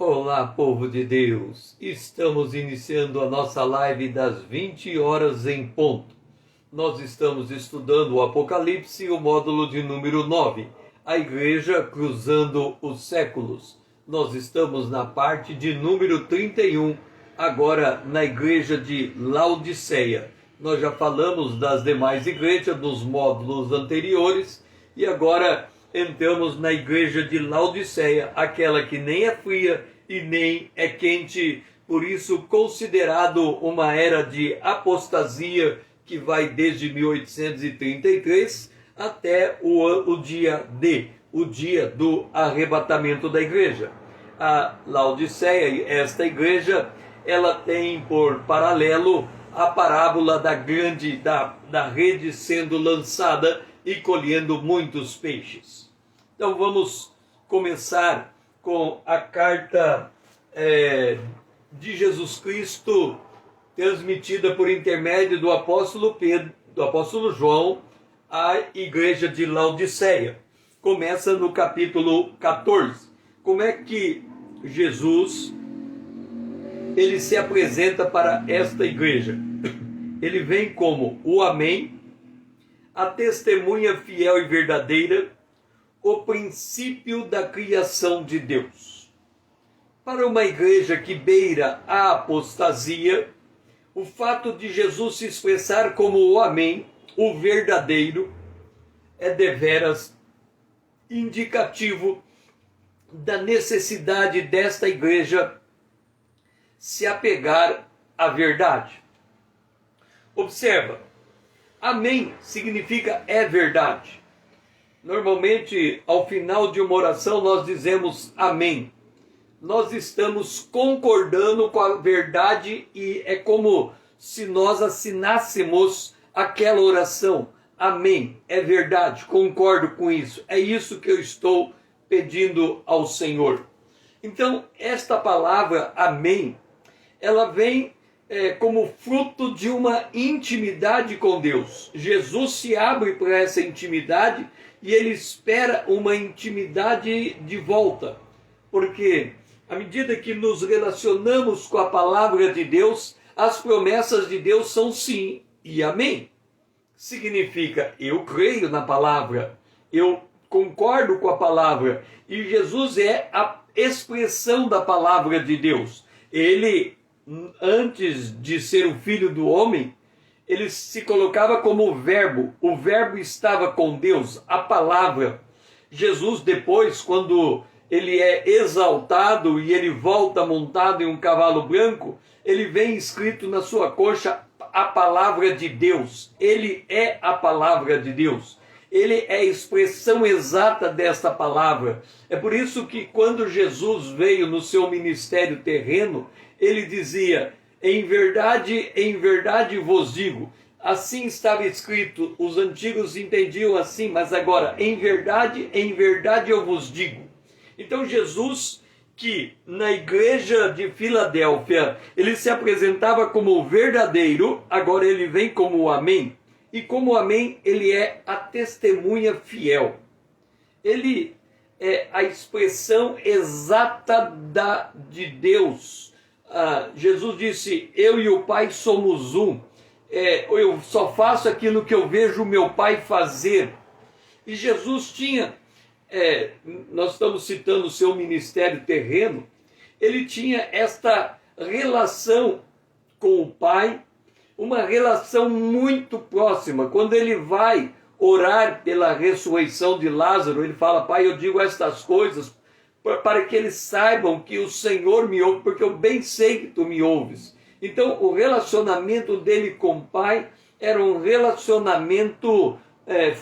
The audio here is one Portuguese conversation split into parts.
Olá, povo de Deus! Estamos iniciando a nossa live das 20 horas em ponto. Nós estamos estudando o Apocalipse, o módulo de número 9, a Igreja cruzando os séculos. Nós estamos na parte de número 31, agora na Igreja de Laodiceia. Nós já falamos das demais igrejas nos módulos anteriores e agora entramos na Igreja de Laodiceia, aquela que nem é fria e nem é quente, por isso considerado uma era de apostasia que vai desde 1833 até o dia D, o dia do arrebatamento da igreja. A Laodiceia, esta igreja, ela tem por paralelo a parábola da rede sendo lançada e colhendo muitos peixes. Então vamos começar com a carta de Jesus Cristo, transmitida por intermédio do apóstolo Pedro, do apóstolo João, à igreja de Laodiceia. Começa no capítulo 14. Como é que Jesus ele se apresenta para esta igreja? Ele vem como o Amém, a testemunha fiel e verdadeira, o princípio da criação de Deus. Para uma igreja que beira a apostasia, o fato de Jesus se expressar como o Amém, o verdadeiro, é deveras indicativo da necessidade desta igreja se apegar à verdade. Observa, Amém significa é verdade. Normalmente, ao final de uma oração, nós dizemos amém. Nós estamos concordando com a verdade e é como se nós assinássemos aquela oração. Amém, é verdade, concordo com isso. É isso que eu estou pedindo ao Senhor. Então, esta palavra amém, ela vem como fruto de uma intimidade com Deus. Jesus se abre para essa intimidade e ele espera uma intimidade de volta, porque à medida que nos relacionamos com a palavra de Deus, as promessas de Deus são sim e amém. Significa, eu creio na palavra, eu concordo com a palavra, e Jesus é a expressão da palavra de Deus. Ele, antes de ser o filho do homem, ele se colocava como o verbo estava com Deus, a palavra. Jesus depois, quando ele é exaltado e ele volta montado em um cavalo branco, ele vem escrito na sua coxa a palavra de Deus. Ele é a palavra de Deus. Ele é a expressão exata desta palavra. É por isso que quando Jesus veio no seu ministério terreno, ele dizia: em verdade vos digo. Assim estava escrito, os antigos entendiam assim, mas agora, em verdade eu vos digo. Então Jesus, que na igreja de Filadélfia, ele se apresentava como o verdadeiro, agora ele vem como o Amém. E como o Amém, ele é a testemunha fiel. Ele é a expressão exata de Deus. Jesus disse, eu e o Pai somos um. Eu só faço aquilo que eu vejo o meu Pai fazer. E Jesus tinha, nós estamos citando o seu ministério terreno, ele tinha esta relação com o Pai, uma relação muito próxima. Quando ele vai orar pela ressurreição de Lázaro, ele fala, Pai, eu digo estas coisas para que eles saibam que o Senhor me ouve, porque eu bem sei que tu me ouves. Então, o relacionamento dele com o Pai era um relacionamento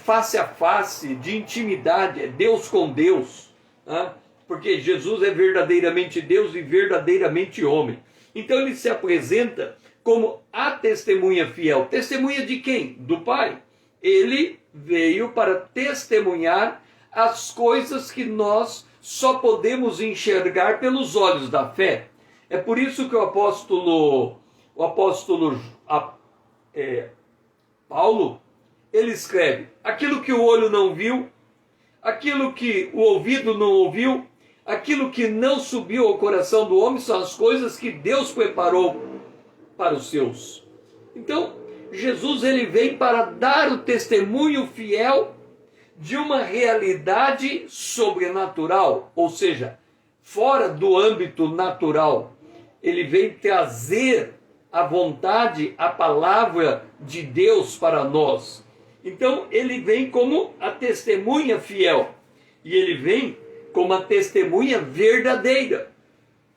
face a face, de intimidade, é Deus com Deus, né? Porque Jesus é verdadeiramente Deus e verdadeiramente homem. Então, ele se apresenta como a testemunha fiel. Testemunha de quem? Do Pai. Ele veio para testemunhar as coisas que nós só podemos enxergar pelos olhos da fé. É por isso que o apóstolo Paulo, ele escreve, aquilo que o olho não viu, aquilo que o ouvido não ouviu, aquilo que não subiu ao coração do homem são as coisas que Deus preparou para os seus. Então, Jesus ele vem para dar o testemunho fiel de uma realidade sobrenatural, ou seja, fora do âmbito natural. Ele vem trazer a vontade, a palavra de Deus para nós. Então, ele vem como a testemunha fiel. E ele vem como a testemunha verdadeira.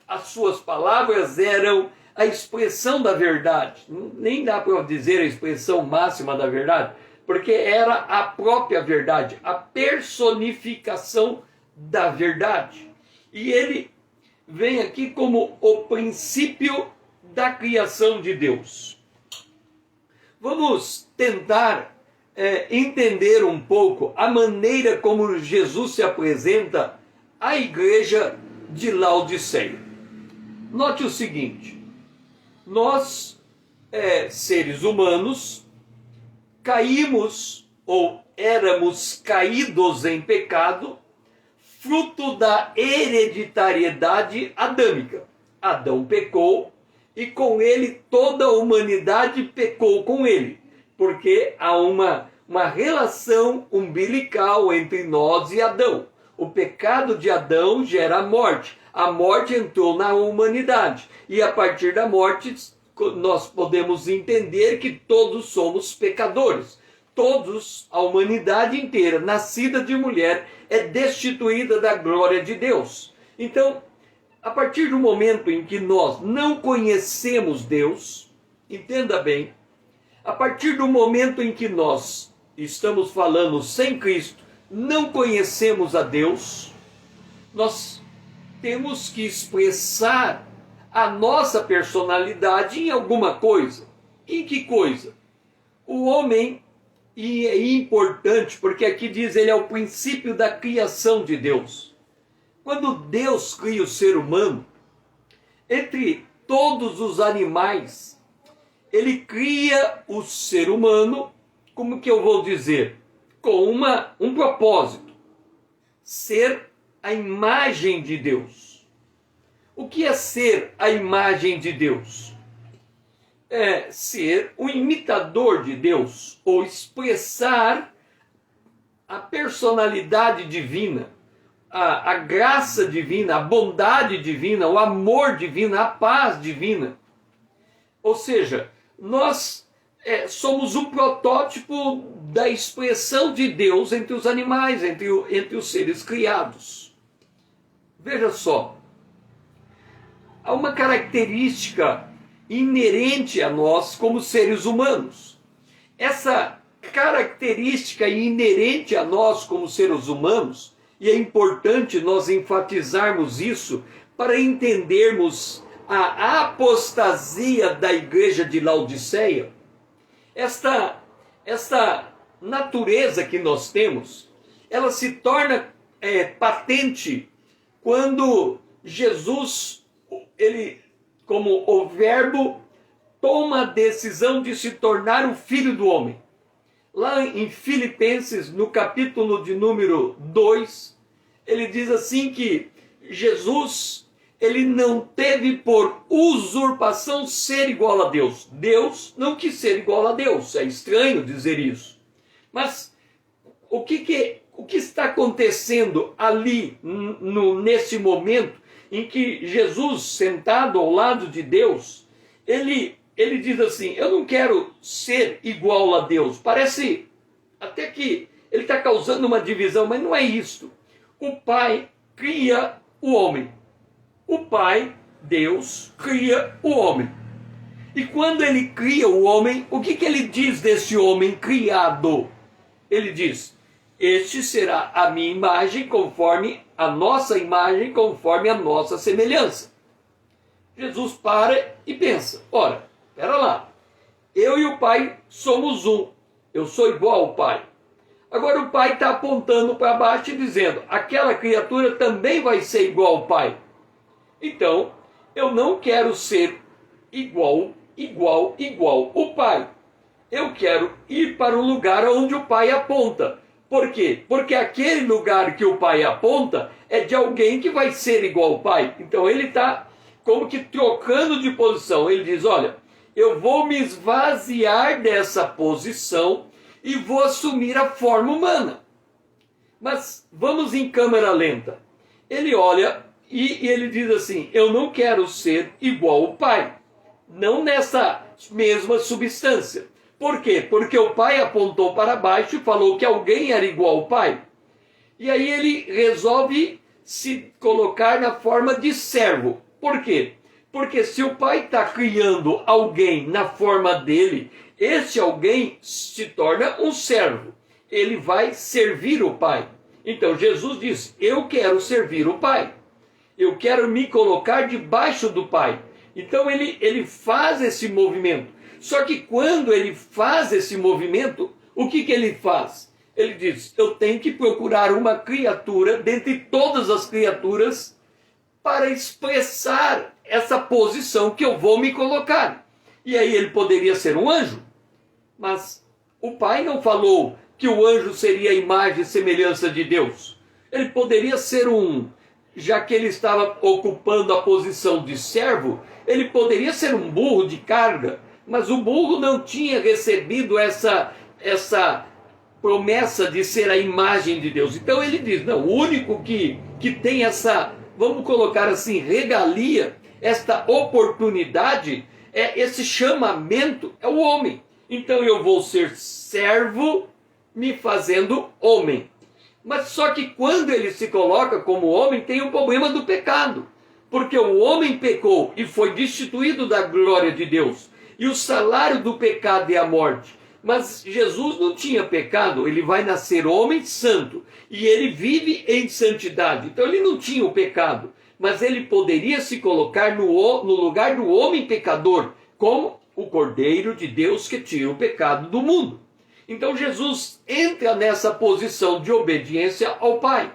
As suas palavras eram a expressão da verdade. Nem dá para dizer a expressão máxima da verdade, porque era a própria verdade, a personificação da verdade. E ele vem aqui como o princípio da criação de Deus. Vamos tentar entender um pouco a maneira como Jesus se apresenta à igreja de Laodiceia. Note o seguinte: nós, seres humanos, caímos ou éramos caídos em pecado, fruto da hereditariedade adâmica. Adão pecou e com ele toda a humanidade pecou com ele, porque há uma relação umbilical entre nós e Adão. O pecado de Adão gera a morte entrou na humanidade, e a partir da morte nós podemos entender que todos somos pecadores. Todos, a humanidade inteira, nascida de mulher, é destituída da glória de Deus. Então, a partir do momento em que nós não conhecemos Deus, entenda bem, a partir do momento em que nós estamos falando sem Cristo, não conhecemos a Deus, nós temos que expressar a nossa personalidade em alguma coisa. Em que coisa? O homem, e é importante, porque aqui diz, ele é o princípio da criação de Deus. Quando Deus cria o ser humano, entre todos os animais, ele cria o ser humano, como que eu vou dizer? Com um propósito: ser a imagem de Deus. O que é ser a imagem de Deus? É ser o imitador de Deus, ou expressar a personalidade divina, a graça divina, a bondade divina, o amor divino, a paz divina. Ou seja, nós somos um protótipo da expressão de Deus entre os animais, entre os seres criados. Veja só, há uma característica inerente a nós como seres humanos. Essa característica inerente a nós como seres humanos, e é importante nós enfatizarmos isso para entendermos a apostasia da igreja de Laodiceia. Esta natureza que nós temos, ela se torna patente quando Jesus, ele, como o verbo, toma a decisão de se tornar o Filho do Homem. Lá em Filipenses, no capítulo de número 2, ele diz assim que Jesus, ele não teve por usurpação ser igual a Deus. Deus não quis ser igual a Deus. É estranho dizer isso. Mas o que está acontecendo ali, nesse momento, em que Jesus, sentado ao lado de Deus, ele diz assim: eu não quero ser igual a Deus. Parece até que ele está causando uma divisão, mas não é isso. O Pai cria o homem. O Pai, Deus, cria o homem. E quando ele cria o homem, o que ele diz desse homem criado? Ele diz: este será a minha imagem, conforme a nossa imagem, conforme a nossa semelhança. Jesus para e pensa: ora, espera lá, eu e o Pai somos um, eu sou igual ao Pai. Agora o Pai está apontando para baixo e dizendo: aquela criatura também vai ser igual ao Pai. Então, eu não quero ser igual o Pai. Eu quero ir para o lugar onde o Pai aponta. Por quê? Porque aquele lugar que o pai aponta é de alguém que vai ser igual ao pai. Então ele está como que trocando de posição. Ele diz, olha, eu vou me esvaziar dessa posição e vou assumir a forma humana. Mas vamos em câmera lenta. Ele olha e ele diz assim, eu não quero ser igual ao pai. Não nessa mesma substância. Por quê? Porque o pai apontou para baixo e falou que alguém era igual ao pai. E aí ele resolve se colocar na forma de servo. Por quê? Porque se o pai está criando alguém na forma dele, esse alguém se torna um servo. Ele vai servir o pai. Então Jesus diz, eu quero servir o pai. Eu quero me colocar debaixo do pai. Então ele faz esse movimento. Só que quando ele faz esse movimento, o que ele faz? Ele diz, eu tenho que procurar uma criatura, dentre todas as criaturas, para expressar essa posição que eu vou me colocar. E aí ele poderia ser um anjo. Mas o pai não falou que o anjo seria a imagem e semelhança de Deus. Ele poderia ser já que ele estava ocupando a posição de servo, ele poderia ser um burro de carga, mas o burro não tinha recebido essa promessa de ser a imagem de Deus. Então ele diz, não, o único que tem essa, vamos colocar assim, regalia, esta oportunidade, esse chamamento, é o homem. Então eu vou ser servo me fazendo homem. Mas só que quando ele se coloca como homem, tem um problema do pecado. Porque o homem pecou e foi destituído da glória de Deus. E o salário do pecado é a morte. Mas Jesus não tinha pecado, ele vai nascer homem santo. E ele vive em santidade. Então ele não tinha o pecado. Mas ele poderia se colocar no lugar do homem pecador, como o Cordeiro de Deus que tira o pecado do mundo. Então Jesus entra nessa posição de obediência ao Pai.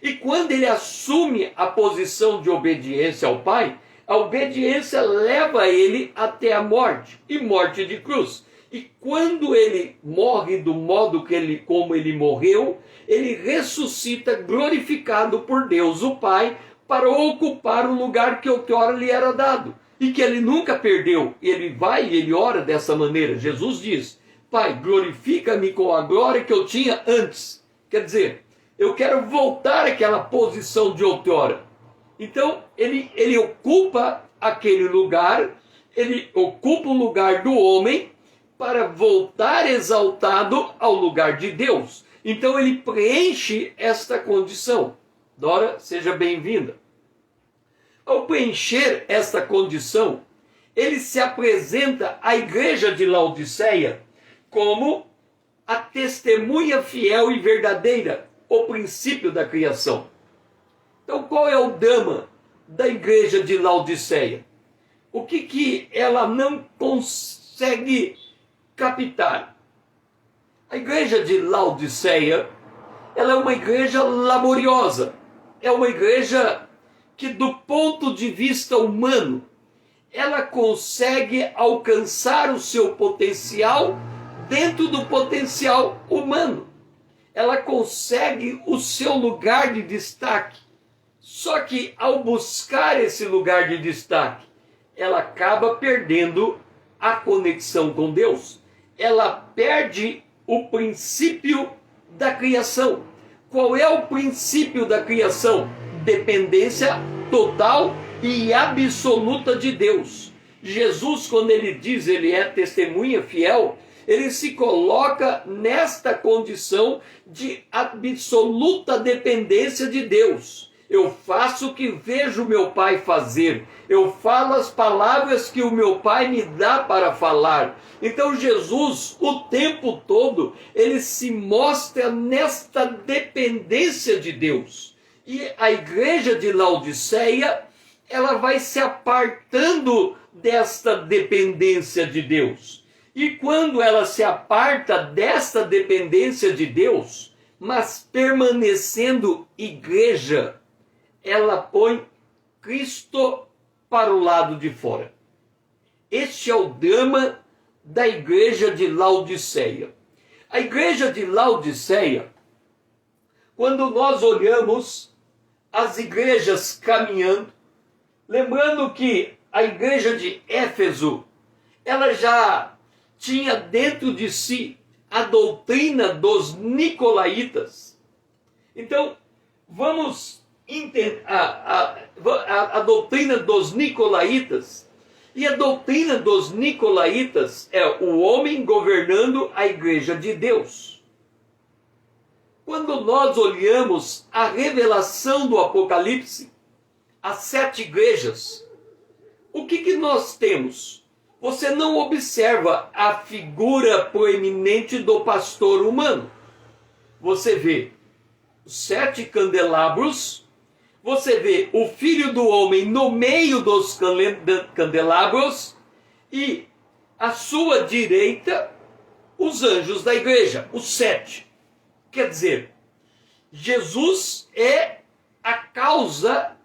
E quando ele assume a posição de obediência ao Pai, a obediência leva ele até a morte, e morte de cruz. E quando ele morre do modo como ele morreu, ele ressuscita glorificado por Deus, o Pai, para ocupar o lugar que outrora lhe era dado. E que ele nunca perdeu. Ele vai e ele ora dessa maneira. Jesus diz, Pai, glorifica-me com a glória que eu tinha antes. Quer dizer, eu quero voltar àquela posição de outrora. Então, ele ocupa aquele lugar, ele ocupa o lugar do homem para voltar exaltado ao lugar de Deus. Então, ele preenche esta condição. Dora, seja bem-vinda. Ao preencher esta condição, ele se apresenta à igreja de Laodiceia como a testemunha fiel e verdadeira, o princípio da criação. Então, qual é o drama da igreja de Laodiceia? O que ela não consegue captar? A igreja de Laodiceia, ela é uma igreja laboriosa. É uma igreja que, do ponto de vista humano, ela consegue alcançar o seu potencial dentro do potencial humano. Ela consegue o seu lugar de destaque. Só que ao buscar esse lugar de destaque, ela acaba perdendo a conexão com Deus. Ela perde o princípio da criação. Qual é o princípio da criação? Dependência total e absoluta de Deus. Jesus, quando ele diz ele é testemunha fiel, ele se coloca nesta condição de absoluta dependência de Deus. Eu faço o que vejo meu Pai fazer. Eu falo as palavras que o meu Pai me dá para falar. Então Jesus, o tempo todo, ele se mostra nesta dependência de Deus. E a igreja de Laodiceia, ela vai se apartando desta dependência de Deus. E quando ela se aparta desta dependência de Deus, mas permanecendo igreja, ela põe Cristo para o lado de fora. Este é o drama da igreja de Laodiceia. A igreja de Laodiceia, quando nós olhamos as igrejas caminhando, lembrando que a igreja de Éfeso, ela já tinha dentro de si a doutrina dos nicolaítas. Então, vamos entender a doutrina dos nicolaítas. E a doutrina dos nicolaítas é o homem governando a igreja de Deus. Quando nós olhamos a revelação do Apocalipse, as 7 igrejas, o que nós temos? Você não observa a figura proeminente do pastor humano. Você vê os 7 candelabros, você vê o Filho do Homem no meio dos candelabros e à sua direita os anjos da igreja, os 7. Quer dizer, Jesus é a causa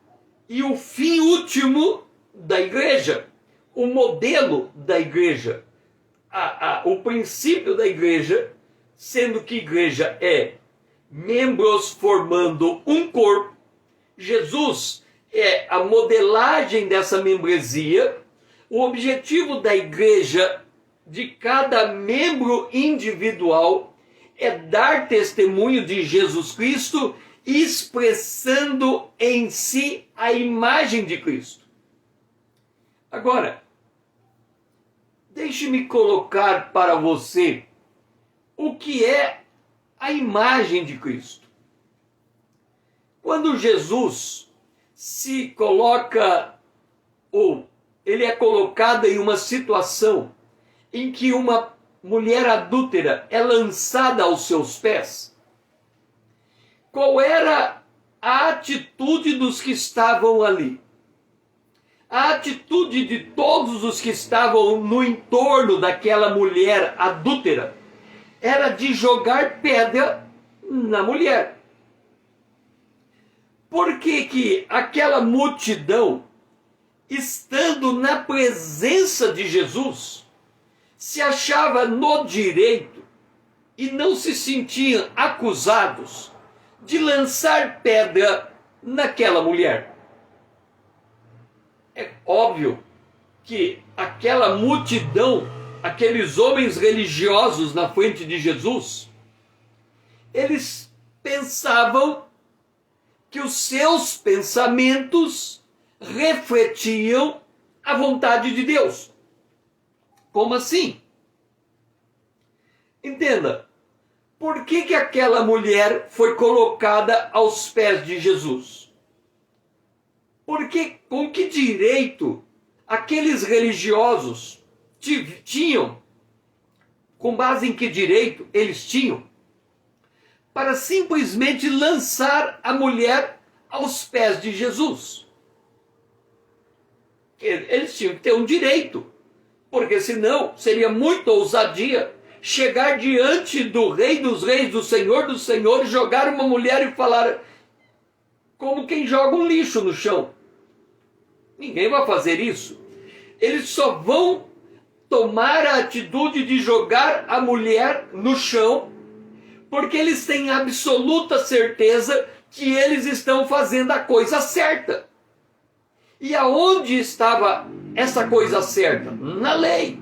e o fim último da igreja, o modelo da igreja, o princípio da igreja, sendo que igreja é membros formando um corpo. Jesus é a modelagem dessa membresia. O objetivo da igreja, de cada membro individual, é dar testemunho de Jesus Cristo, expressando em si a imagem de Cristo. Agora, deixe-me colocar para você o que é a imagem de Cristo. Quando Jesus se coloca, ou ele é colocado em uma situação em que uma mulher adúltera é lançada aos seus pés, qual era a atitude dos que estavam ali? A atitude de todos os que estavam no entorno daquela mulher adúltera era de jogar pedra na mulher. Por que que aquela multidão, estando na presença de Jesus, se achava no direito e não se sentiam acusados de lançar pedra naquela mulher? É óbvio que aquela multidão, aqueles homens religiosos na frente de Jesus, eles pensavam que os seus pensamentos refletiam a vontade de Deus. Como assim? Entenda, por que que aquela mulher foi colocada aos pés de Jesus? Porque com que direito aqueles religiosos tinham, com base em que direito eles tinham, para simplesmente lançar a mulher aos pés de Jesus? Eles tinham que ter um direito, porque senão seria muita ousadia chegar diante do Rei dos Reis, do Senhor dos Senhores, jogar uma mulher e falar como quem joga um lixo no chão. Ninguém vai fazer isso. Eles só vão tomar a atitude de jogar a mulher no chão porque eles têm absoluta certeza que eles estão fazendo a coisa certa. E aonde estava essa coisa certa? Na lei.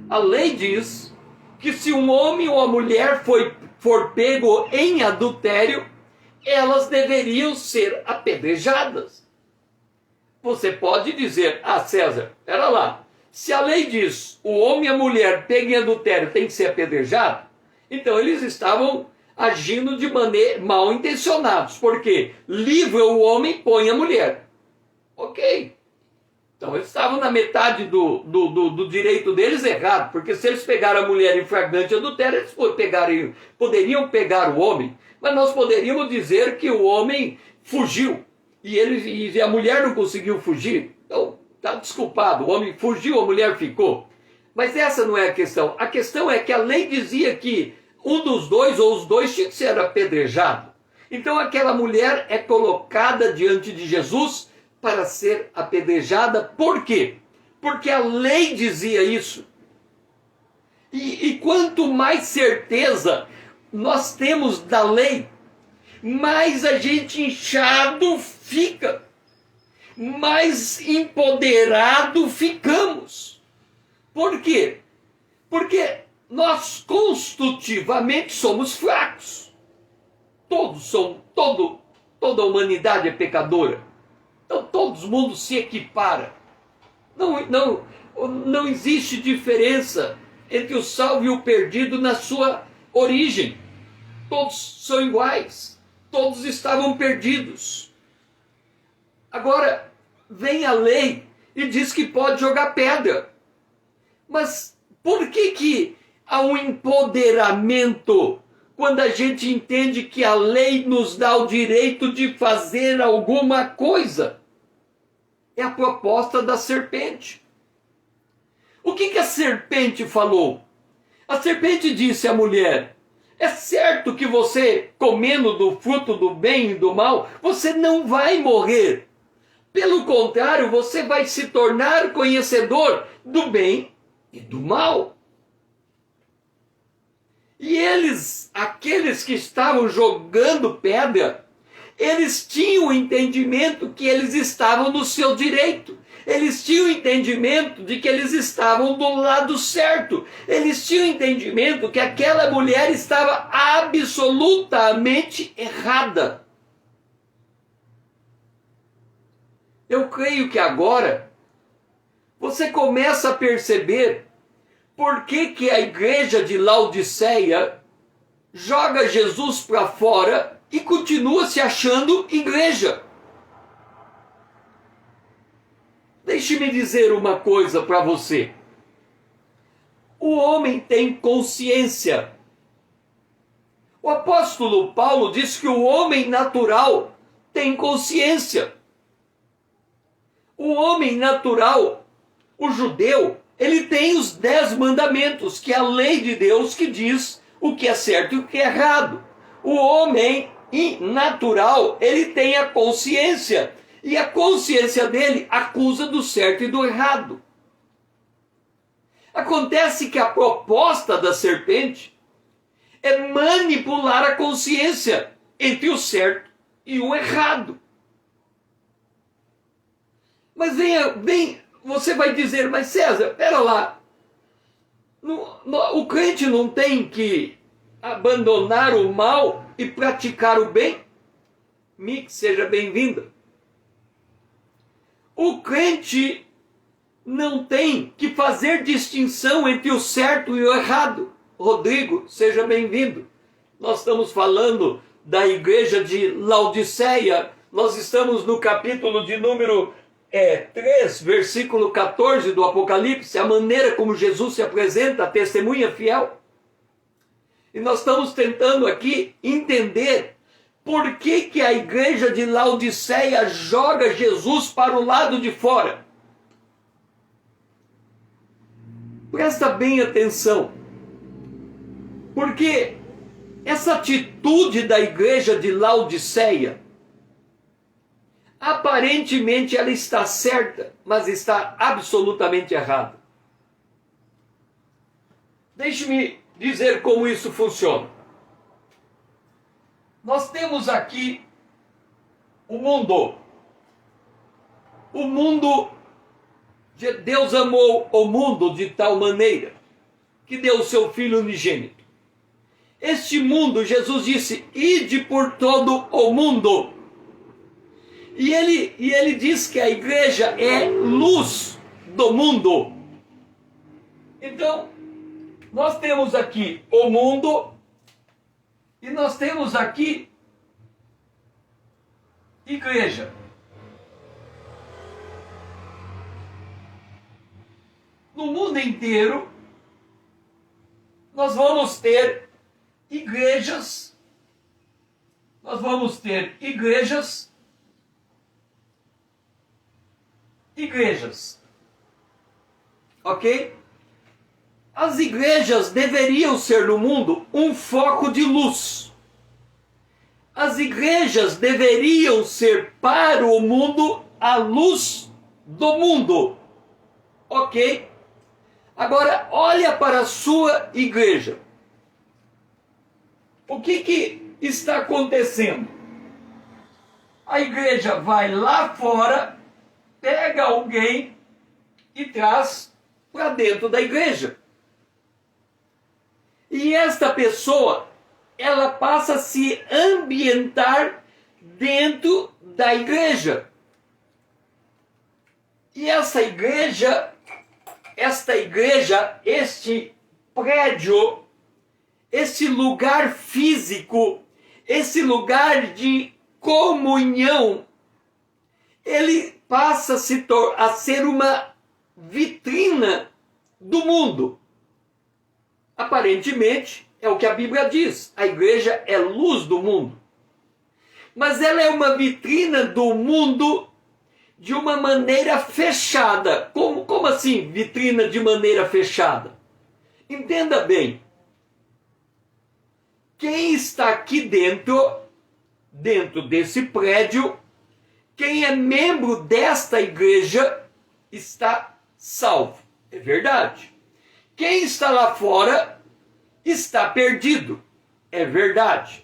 A lei diz que se um homem ou uma mulher for pego em adultério, elas deveriam ser apedrejadas. Você pode dizer, César, pera lá, se a lei diz o homem e a mulher pegam em adultério tem que ser apedrejado, então eles estavam agindo de maneira mal intencionados, porque livra o homem, põe a mulher. Ok. Então eles estavam na metade do direito deles errado, porque se eles pegaram a mulher em flagrante adultério, eles poderiam pegar o homem, mas nós poderíamos dizer que o homem fugiu e a mulher não conseguiu fugir. Então está desculpado, o homem fugiu, a mulher ficou. Mas essa não é a questão. A questão é que a lei dizia que um dos dois ou os dois tinha que ser apedrejado. Então aquela mulher é colocada diante de Jesus para ser apedrejada. Por quê? Porque a lei dizia isso. E quanto mais certeza nós temos da lei, mais a gente inchado fica, mais empoderado ficamos. Por quê? Porque nós constitutivamente somos fracos. Toda a humanidade é pecadora. Então todo mundo se equipara. Não existe diferença entre o salvo e o perdido na sua origem. Todos são iguais. Todos estavam perdidos. Agora, vem a lei e diz que pode jogar pedra. Mas por que há um empoderamento quando a gente entende que a lei nos dá o direito de fazer alguma coisa? É a proposta da serpente. O que a serpente falou? A serpente disse à mulher: é certo que você, comendo do fruto do bem e do mal, você não vai morrer. Pelo contrário, você vai se tornar conhecedor do bem e do mal. E aqueles que estavam jogando pedra, eles tinham o entendimento que eles estavam no seu direito. Eles tinham o entendimento de que eles estavam do lado certo. Eles tinham o entendimento que aquela mulher estava absolutamente errada. Eu creio que agora você começa a perceber por que a igreja de Laodiceia joga Jesus para fora e continua se achando igreja. Deixe-me dizer uma coisa para você. O homem tem consciência. O apóstolo Paulo diz que o homem natural tem consciência. O homem natural, o judeu, ele tem os 10 mandamentos, que é a lei de Deus que diz o que é certo e o que é errado. O homem natural, ele tem a consciência. E a consciência dele acusa do certo e do errado. Acontece que a proposta da serpente é manipular a consciência entre o certo e o errado. Mas você vai dizer: mas César, pera lá, o crente não tem que abandonar o mal e praticar o bem? Mick, seja bem-vinda. O crente não tem que fazer distinção entre o certo e o errado. Rodrigo, seja bem-vindo. Nós estamos falando da igreja de Laodiceia. Nós estamos no capítulo de número 3, versículo 14 do Apocalipse, a maneira como Jesus se apresenta, a testemunha fiel. E nós estamos tentando aqui entender por que a igreja de Laodiceia joga Jesus para o lado de fora. Presta bem atenção. Porque essa atitude da igreja de Laodiceia, aparentemente ela está certa, mas está absolutamente errada. Deixe-me dizer como isso funciona. Nós temos aqui o mundo. O mundo, Deus amou o mundo de tal maneira que deu o seu Filho unigênito. Este mundo, Jesus disse: ide por todo o mundo. E ele diz que a igreja é luz do mundo. Então, nós temos aqui o mundo e nós temos aqui igreja. No mundo inteiro, nós vamos ter igrejas. Nós vamos ter igrejas. Ok? As igrejas deveriam ser no mundo um foco de luz. As igrejas deveriam ser para o mundo a luz do mundo. Ok? Agora, olha para a sua igreja. O que está acontecendo? A igreja vai lá fora, pega alguém e traz para dentro da igreja. E esta pessoa, ela passa a se ambientar dentro da igreja. E esta igreja, este prédio, esse lugar físico, esse lugar de comunhão, ele passa a ser uma vitrina do mundo. Aparentemente, é o que a Bíblia diz. A igreja é luz do mundo. Mas ela é uma vitrina do mundo de uma maneira fechada. Como assim, vitrina de maneira fechada? Entenda bem. Quem está aqui dentro desse prédio, quem é membro desta igreja, está salvo. É verdade. Quem está lá fora está perdido. É verdade.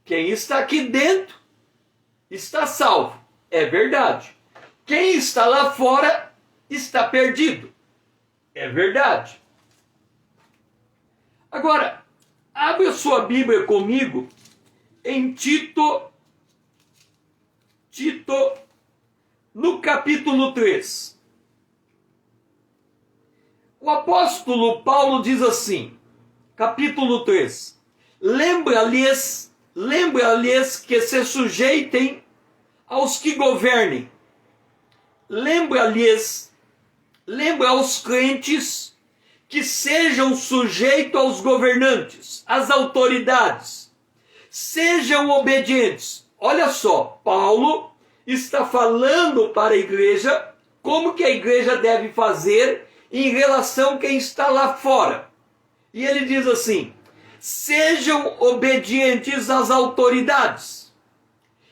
Quem está aqui dentro está salvo. É verdade. Quem está lá fora está perdido. É verdade. Agora, abre a sua Bíblia comigo em Tito, no capítulo 3. O apóstolo Paulo diz assim, capítulo 3, lembra-lhes que se sujeitem aos que governem. Lembra aos crentes que sejam sujeitos aos governantes, às autoridades. Sejam obedientes. Olha só, Paulo está falando para a igreja como que a igreja deve fazer em relação a quem está lá fora. E ele diz assim, sejam obedientes às autoridades.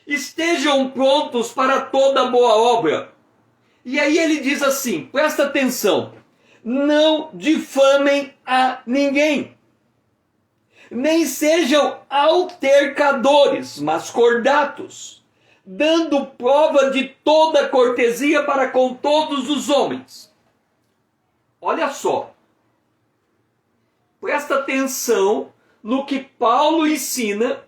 Estejam prontos para toda boa obra. E aí ele diz assim, presta atenção, não difamem a ninguém, nem sejam altercadores, mas cordatos, dando prova de toda cortesia para com todos os homens. Olha só, presta atenção no que Paulo ensina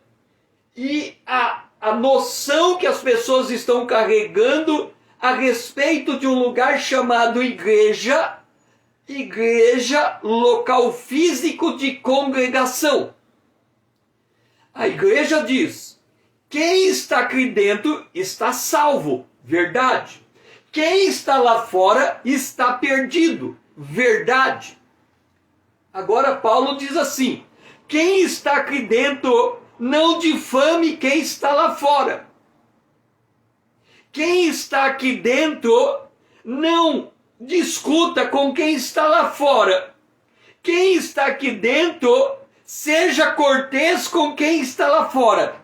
e a noção que as pessoas estão carregando a respeito de um lugar chamado igreja, local físico de congregação. A igreja diz, quem está aqui dentro está salvo, verdade. Quem está lá fora está perdido, verdade. Agora Paulo diz assim, quem está aqui dentro não difame quem está lá fora. Quem está aqui dentro não discuta com quem está lá fora. Quem está aqui dentro seja cortês com quem está lá fora.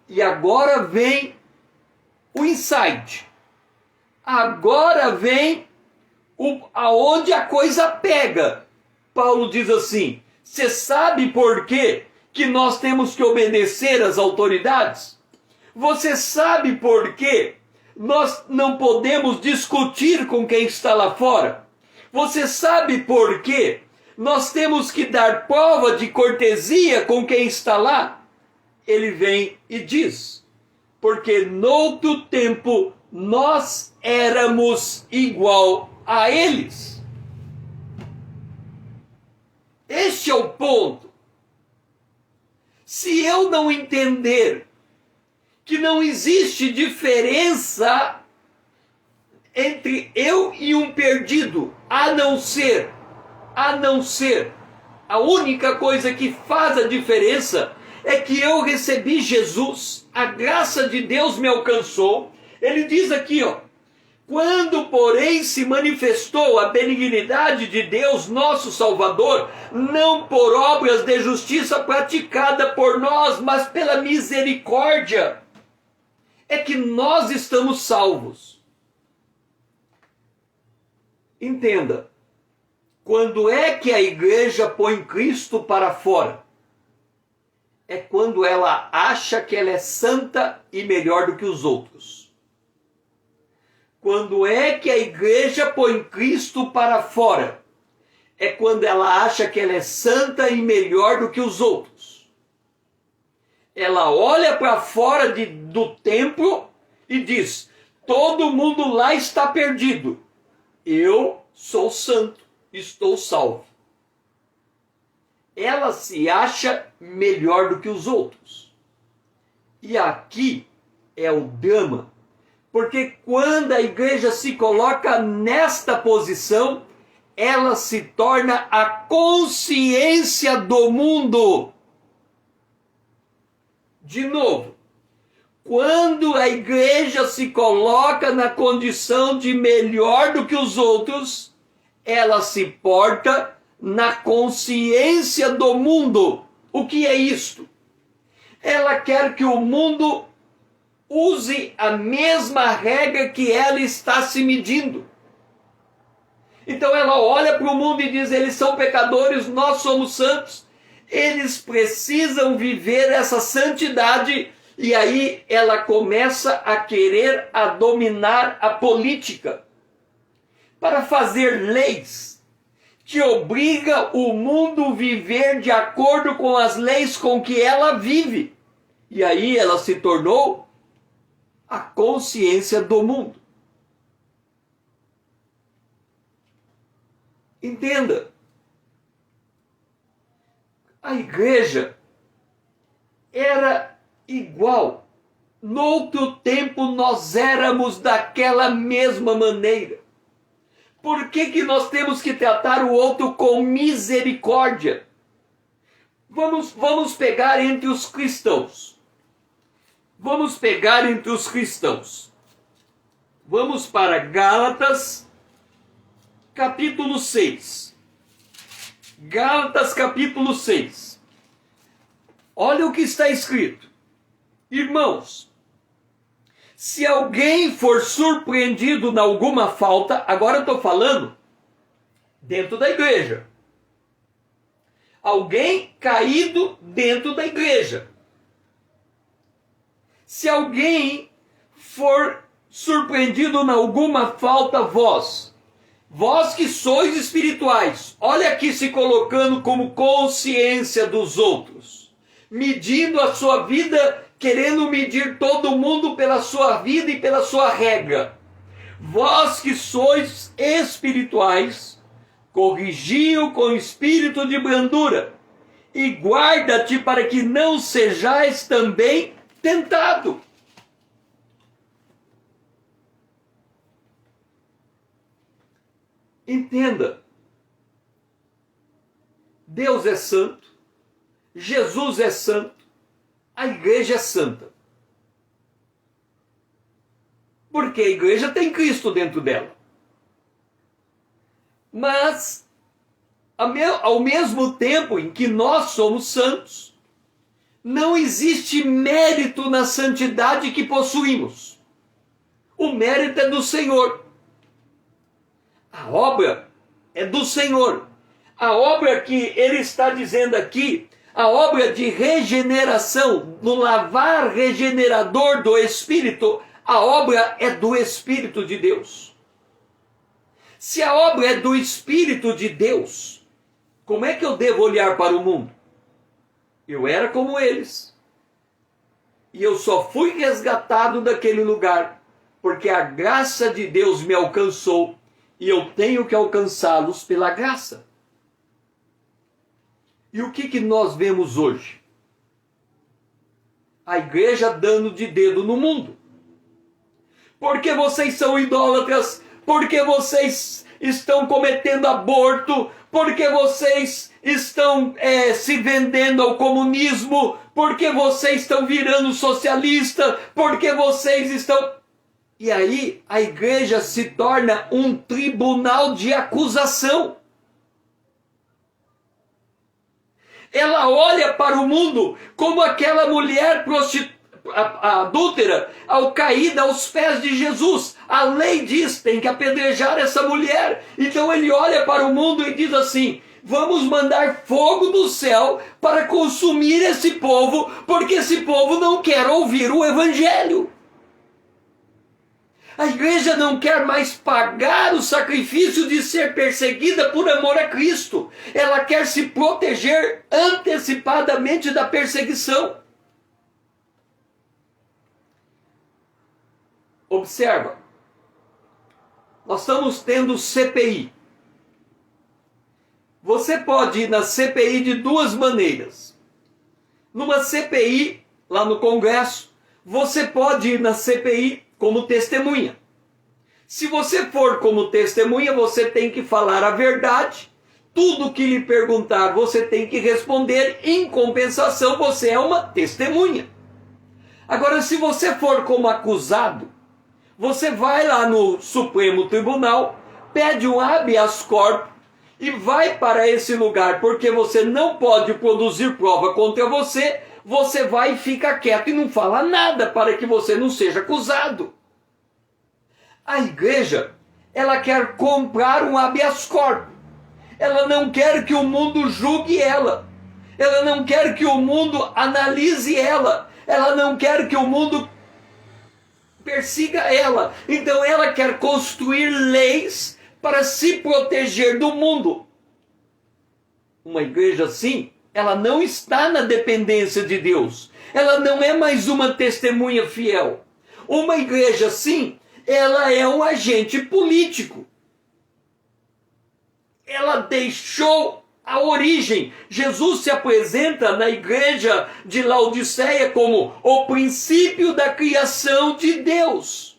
E agora vem o insight. Agora vem aonde a coisa pega. Paulo diz assim, você sabe por quê que nós temos que obedecer às autoridades? Você sabe por quê nós não podemos discutir com quem está lá fora? Você sabe por quê nós temos que dar prova de cortesia com quem está lá? Ele vem e diz, porque noutro tempo nós éramos igual a eles. Este é o ponto. Se eu não entender que não existe diferença entre eu e um perdido, a não ser, a única coisa que faz a diferença é que eu recebi Jesus, a graça de Deus me alcançou. Ele diz aqui, quando, porém, se manifestou a benignidade de Deus, nosso Salvador, não por obras de justiça praticada por nós, mas pela misericórdia, é que nós estamos salvos. Entenda, quando é que a igreja põe Cristo para fora? é quando ela acha que ela é santa e melhor do que os outros. Quando é que a igreja põe Cristo para fora? É quando ela acha que ela é santa e melhor do que os outros. Ela olha para fora do templo e diz: todo mundo lá está perdido. Eu sou santo, estou salvo. Ela se acha melhor do que os outros. E aqui é o drama. Porque quando a igreja se coloca nesta posição, ela se torna a consciência do mundo. De novo, quando a igreja se coloca na condição de melhor do que os outros, ela se porta na consciência do mundo. O que é isto? Ela quer que o mundo use a mesma regra que ela está se medindo. Então ela olha para o mundo e diz: eles são pecadores, nós somos santos. Eles precisam viver essa santidade. E aí ela começa a querer dominar a política para fazer leis que obriga o mundo a viver de acordo com as leis com que ela vive. E aí ela se tornou a consciência do mundo. Entenda, a igreja era igual. Noutro tempo nós éramos daquela mesma maneira. Por que nós temos que tratar o outro com misericórdia? Vamos pegar entre os cristãos. Vamos pegar entre os cristãos. Vamos para Gálatas, capítulo 6. Gálatas, capítulo 6. Olha o que está escrito. Irmãos, se alguém for surpreendido em alguma falta, agora eu estou falando dentro da igreja. Alguém caído dentro da igreja. Se alguém for surpreendido em alguma falta, vós que sois espirituais, olha aqui se colocando como consciência dos outros, medindo a sua vida, querendo medir todo mundo pela sua vida e pela sua regra. Vós que sois espirituais, corrigi-o com espírito de brandura, e guarda-te para que não sejais também tentado. Entenda, Deus é santo, Jesus é santo, a igreja é santa. Porque a igreja tem Cristo dentro dela. Mas, ao mesmo tempo em que nós somos santos, não existe mérito na santidade que possuímos. O mérito é do Senhor. A obra é do Senhor. A obra que ele está dizendo aqui, a obra de regeneração, no lavar regenerador do Espírito, a obra é do Espírito de Deus. Se a obra é do Espírito de Deus, como é que eu devo olhar para o mundo? Eu era como eles. E eu só fui resgatado daquele lugar, porque a graça de Deus me alcançou, e eu tenho que alcançá-los pela graça. E o que nós vemos hoje? A igreja dando de dedo no mundo. Porque vocês são idólatras, porque vocês estão cometendo aborto, porque vocês estão se vendendo ao comunismo, porque vocês estão virando socialista, porque vocês estão... E aí a igreja se torna um tribunal de acusação. Ela olha para o mundo como aquela mulher a adúltera, ao caída aos pés de Jesus. A lei diz, tem que apedrejar essa mulher. Então ele olha para o mundo e diz assim: vamos mandar fogo do céu para consumir esse povo, porque esse povo não quer ouvir o evangelho. A igreja não quer mais pagar o sacrifício de ser perseguida por amor a Cristo. Ela quer se proteger antecipadamente da perseguição. Observa, nós estamos tendo CPI. Você pode ir na CPI de duas maneiras. Numa CPI, lá no Congresso, você pode ir na CPI como testemunha. Se você for como testemunha, você tem que falar a verdade. Tudo que lhe perguntar, você tem que responder. Em compensação, você é uma testemunha. Agora, se você for como acusado, você vai lá no Supremo Tribunal, pede um habeas corpus e vai para esse lugar, porque você não pode produzir prova contra você. Você vai e fica quieto e não fala nada para que você não seja acusado. A igreja, ela quer comprar um habeas corpus. Ela não quer que o mundo julgue ela. Ela não quer que o mundo analise ela. Ela não quer que o mundo persiga ela. Então ela quer construir leis para se proteger do mundo. Uma igreja assim, ela não está na dependência de Deus. Ela não é mais uma testemunha fiel. Uma igreja assim, ela é um agente político. Ela deixou a origem. Jesus se apresenta na igreja de Laodiceia como o princípio da criação de Deus.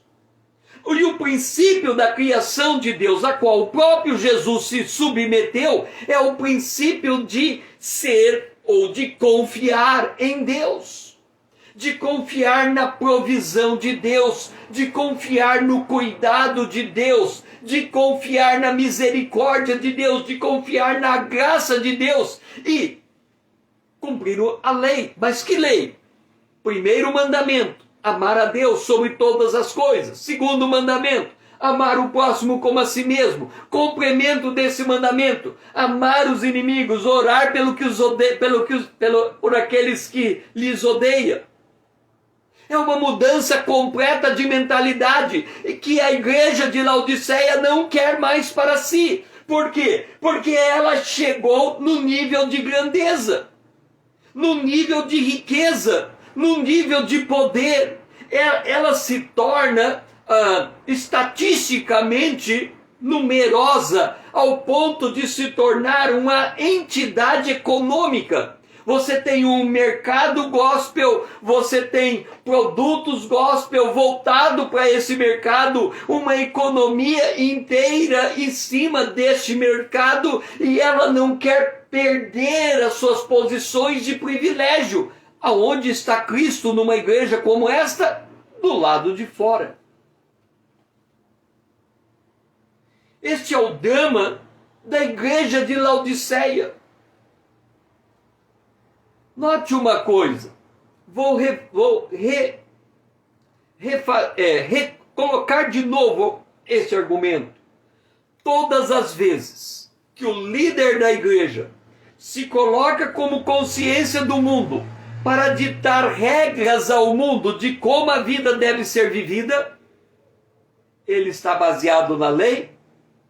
E o princípio da criação de Deus, a qual o próprio Jesus se submeteu, é o princípio de ser ou de confiar em Deus, de confiar na provisão de Deus, de confiar no cuidado de Deus, de confiar na misericórdia de Deus, de confiar na graça de Deus e cumprir a lei. Mas que lei? Primeiro mandamento: amar a Deus sobre todas as coisas. Segundo mandamento: amar o próximo como a si mesmo. Complemento desse mandamento: amar os inimigos, orar por aqueles que lhes odeiam. É uma mudança completa de mentalidade que a igreja de Laodiceia não quer mais para si. Por quê? Porque ela chegou no nível de grandeza, no nível de riqueza, no nível de poder. Ela se torna estatisticamente numerosa ao ponto de se tornar uma entidade econômica. Você tem um mercado gospel, você tem produtos gospel voltado para esse mercado, uma economia inteira em cima deste mercado, e ela não quer perder as suas posições de privilégio. Aonde está Cristo numa igreja como esta? Do lado de fora. Este é o drama da igreja de Laodiceia. Note uma coisa, vou colocar de novo esse argumento. Todas as vezes que o líder da igreja se coloca como consciência do mundo para ditar regras ao mundo de como a vida deve ser vivida, ele está baseado na lei,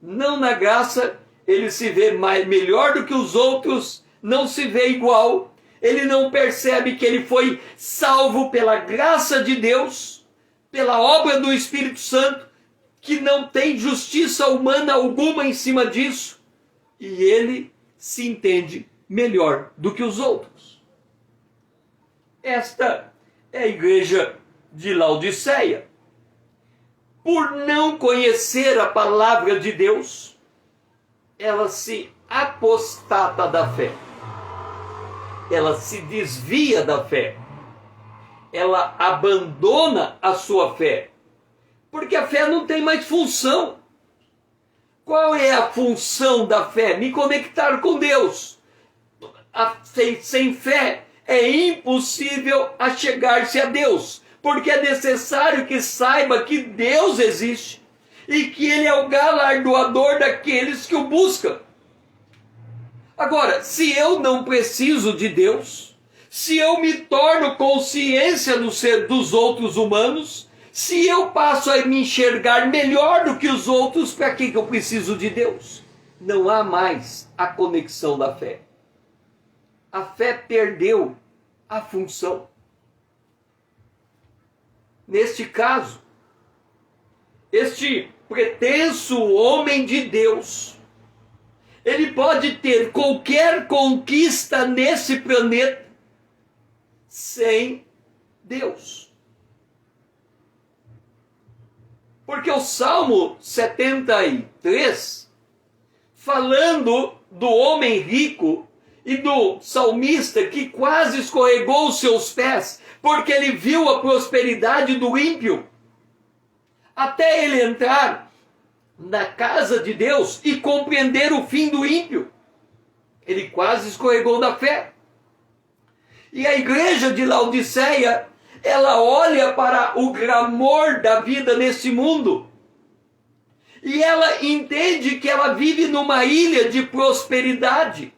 não na graça. Ele se vê melhor do que os outros, não se vê igual. Ele não percebe que ele foi salvo pela graça de Deus, pela obra do Espírito Santo, que não tem justiça humana alguma em cima disso, e ele se entende melhor do que os outros. Esta é a igreja de Laodiceia. Por não conhecer a palavra de Deus, ela se apostata da fé. Ela se desvia da fé. Ela abandona a sua fé. Porque a fé não tem mais função. Qual é a função da fé? Me conectar com Deus. Sem fé é impossível achegar-se a Deus, porque é necessário que saiba que Deus existe e que Ele é o galardoador daqueles que o buscam. Agora, se eu não preciso de Deus, se eu me torno consciência dos outros humanos, se eu passo a me enxergar melhor do que os outros, para que eu preciso de Deus? Não há mais a conexão da fé. A fé perdeu a função. Neste caso, este pretenso homem de Deus, ele pode ter qualquer conquista nesse planeta sem Deus. Porque o Salmo 73, falando do homem rico e do salmista que quase escorregou os seus pés, porque ele viu a prosperidade do ímpio, até ele entrar na casa de Deus e compreender o fim do ímpio, ele quase escorregou da fé. E a igreja de Laodiceia, ela olha para o clamor da vida nesse mundo e ela entende que ela vive numa ilha de prosperidade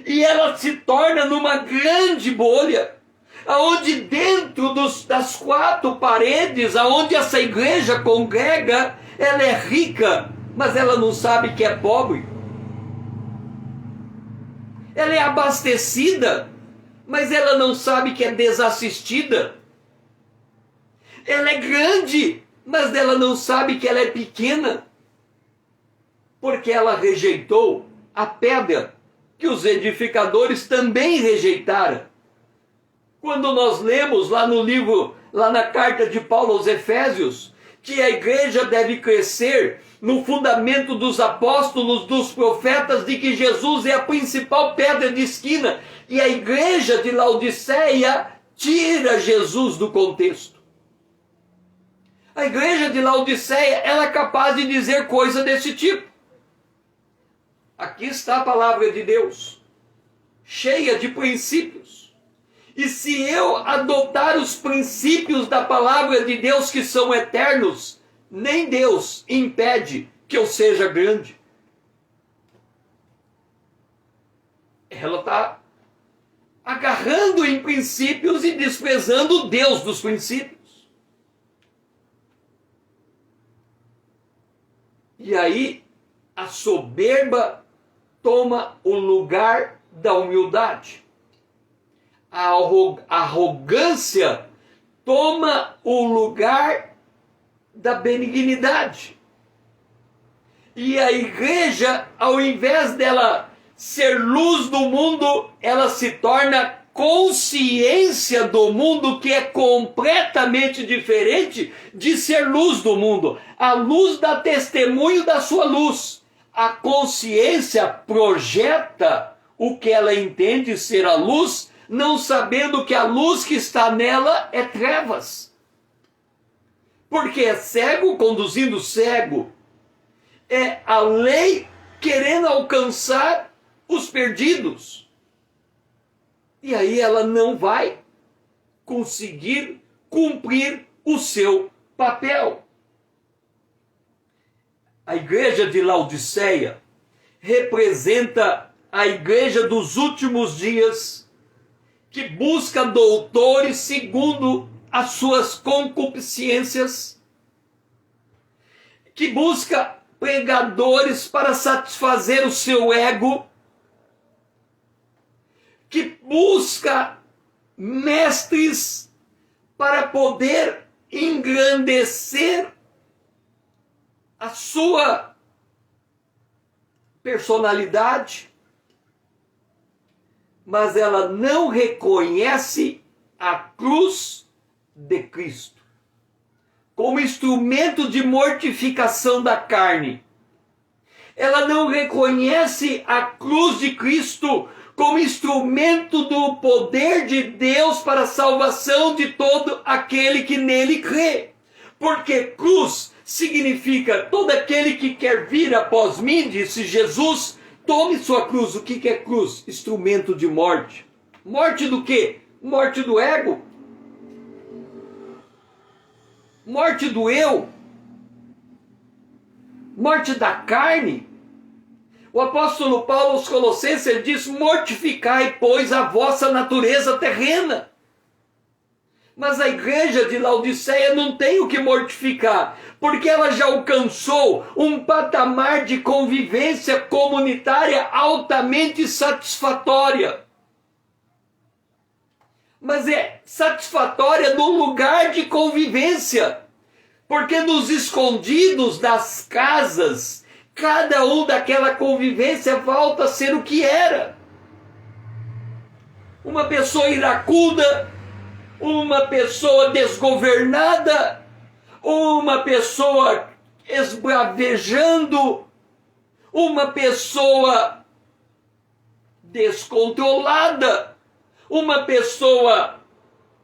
e ela se torna numa grande bolha, aonde dentro das quatro paredes, aonde essa igreja congrega, ela é rica, mas ela não sabe que é pobre. Ela é abastecida, mas ela não sabe que é desassistida. Ela é grande, mas ela não sabe que ela é pequena, porque ela rejeitou a pedra que os edificadores também rejeitaram. Quando nós lemos lá no livro, lá na carta de Paulo aos Efésios, que a igreja deve crescer no fundamento dos apóstolos, dos profetas, de que Jesus é a principal pedra de esquina, e a igreja de Laodiceia tira Jesus do contexto. A igreja de Laodiceia, ela é capaz de dizer coisa desse tipo. Aqui está a palavra de Deus, cheia de princípios. E se eu adotar os princípios da palavra de Deus que são eternos, nem Deus impede que eu seja grande. Ela está agarrando em princípios e desprezando o Deus dos princípios. E aí a soberba toma o lugar da humildade. A arrogância toma o lugar da benignidade. E a igreja, ao invés dela ser luz do mundo, ela se torna consciência do mundo, que é completamente diferente de ser luz do mundo. A luz dá testemunho da sua luz. A consciência projeta o que ela entende ser a luz, não sabendo que a luz que está nela é trevas. Porque é cego conduzindo cego. É a lei querendo alcançar os perdidos. E aí ela não vai conseguir cumprir o seu papel. A igreja de Laodiceia representa a igreja dos últimos dias, que busca doutores segundo as suas concupiscências, que busca pregadores para satisfazer o seu ego, que busca mestres para poder engrandecer a sua personalidade, mas ela não reconhece a cruz de Cristo como instrumento de mortificação da carne. Ela não reconhece a cruz de Cristo como instrumento do poder de Deus para a salvação de todo aquele que nele crê. Porque cruz significa todo aquele que quer vir após mim, disse Jesus, tome sua cruz. O que é cruz? Instrumento de morte. Morte do quê? morte do ego, morte do eu, morte da carne. O apóstolo Paulo aos Colossenses ele diz: mortificai, pois, a vossa natureza terrena. Mas a igreja de Laodiceia não tem o que mortificar, porque ela já alcançou um patamar de convivência comunitária altamente satisfatória. Mas é satisfatória no lugar de convivência, porque nos escondidos das casas, cada um daquela convivência volta a ser o que era. Uma pessoa iracunda, uma pessoa desgovernada, uma pessoa esbravejando, uma pessoa descontrolada, uma pessoa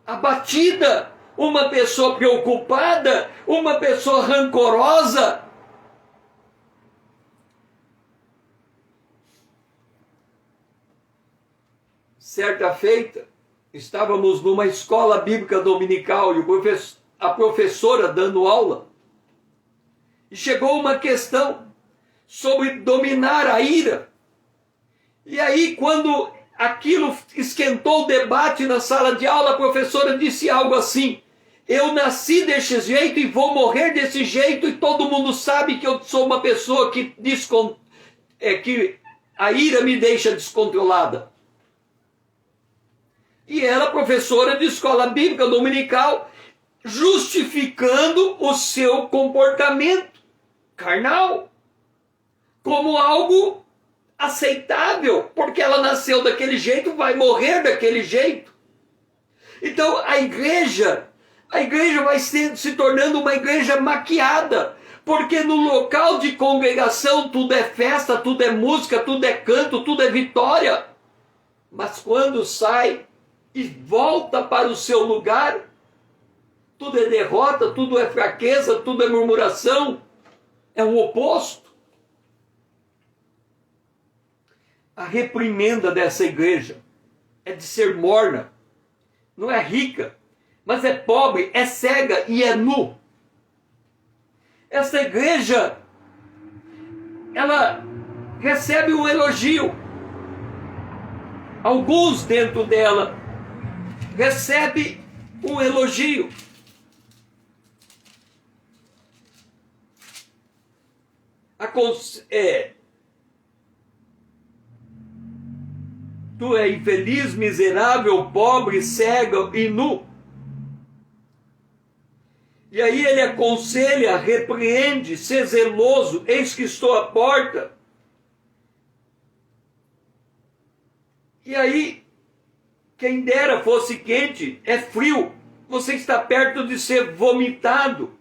abatida, uma pessoa preocupada, uma pessoa rancorosa. Certa feita, estávamos numa escola bíblica dominical e a professora dando aula. E chegou uma questão sobre dominar a ira. E aí, quando aquilo esquentou o debate na sala de aula, a professora disse algo assim: eu nasci desse jeito e vou morrer desse jeito, e todo mundo sabe que eu sou uma pessoa que a ira me deixa descontrolada. E ela, professora de escola bíblica dominical, justificando o seu comportamento carnal como algo aceitável, porque ela nasceu daquele jeito, vai morrer daquele jeito. Então a igreja vai se tornando uma igreja maquiada, porque no local de congregação tudo é festa, tudo é música, tudo é canto, tudo é vitória. Mas quando sai e volta para o seu lugar, tudo é derrota, tudo é fraqueza, tudo é murmuração, é o oposto. A reprimenda dessa igreja é de ser morna, não é rica, mas é pobre, é cega e é nu. Essa igreja, ela recebe um elogio. Alguns dentro dela recebe um elogio. Tu é infeliz, miserável, pobre, cego e nu. E aí ele aconselha, repreende, ser zeloso, eis que estou à porta. E aí, quem dera fosse quente, é frio. Você está perto de ser vomitado.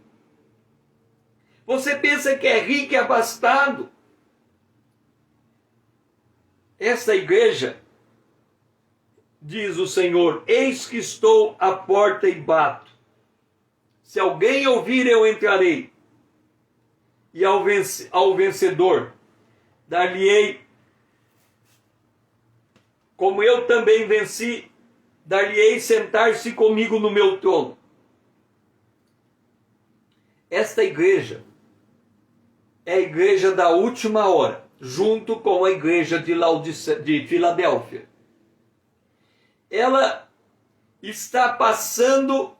Você pensa que é rico e abastado. Essa igreja, diz o Senhor, eis que estou à porta e bato. Se alguém ouvir, eu entrarei. E ao vencedor, dar-lhe-ei, como eu também venci, dar-lhe-ei sentar-se comigo no meu trono. Esta igreja é a igreja da última hora, junto com a igreja de Filadélfia. Ela está passando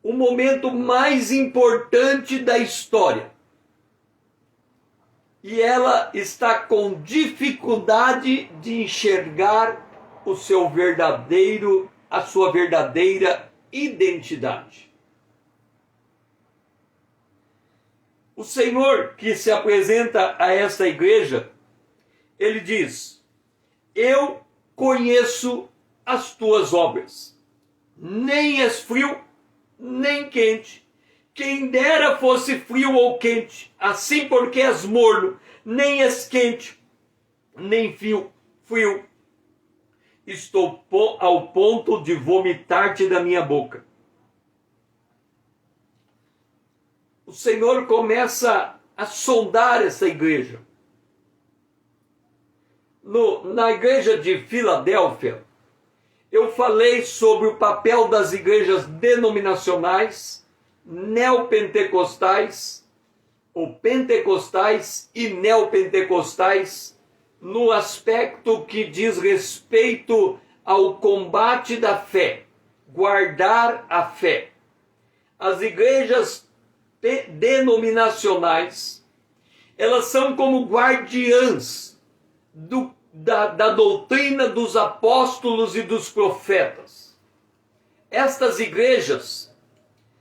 o momento mais importante da história. E ela está com dificuldade de enxergar a sua verdadeira identidade. O Senhor que se apresenta a esta igreja, ele diz: eu conheço as tuas obras, nem és frio, nem quente. Quem dera fosse frio ou quente, assim porque és morno, nem és quente, nem frio. Estou ao ponto de vomitar-te da minha boca. O Senhor começa a sondar essa igreja. Na igreja de Filadélfia, eu falei sobre o papel das igrejas denominacionais, neopentecostais, ou pentecostais e neopentecostais, no aspecto que diz respeito ao combate da fé, guardar a fé. As igrejas denominacionais, elas são como guardiãs da doutrina dos apóstolos e dos profetas. Estas igrejas,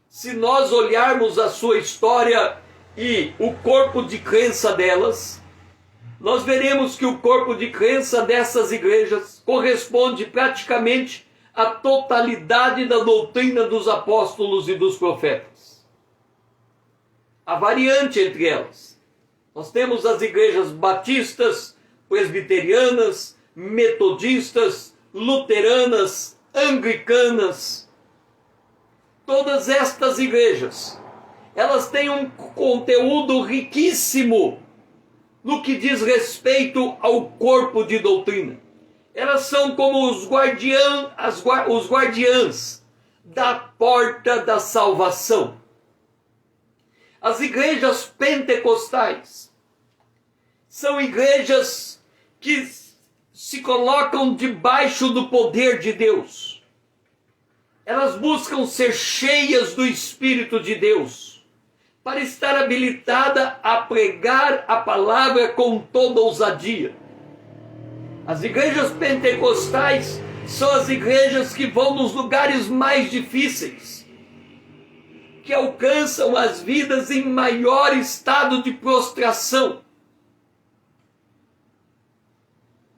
se nós olharmos a sua história e o corpo de crença delas, nós veremos que o corpo de crença dessas igrejas corresponde praticamente à totalidade da doutrina dos apóstolos e dos profetas. Há variante entre elas. Nós temos as igrejas batistas, presbiterianas, metodistas, luteranas, anglicanas. Todas estas igrejas, elas têm um conteúdo riquíssimo no que diz respeito ao corpo de doutrina. Elas são como os guardiãs da porta da salvação. As igrejas pentecostais são igrejas que se colocam debaixo do poder de Deus. Elas buscam ser cheias do Espírito de Deus, para estar habilitada a pregar a palavra com toda ousadia. As igrejas pentecostais são as igrejas que vão nos lugares mais difíceis, que alcançam as vidas em maior estado de prostração.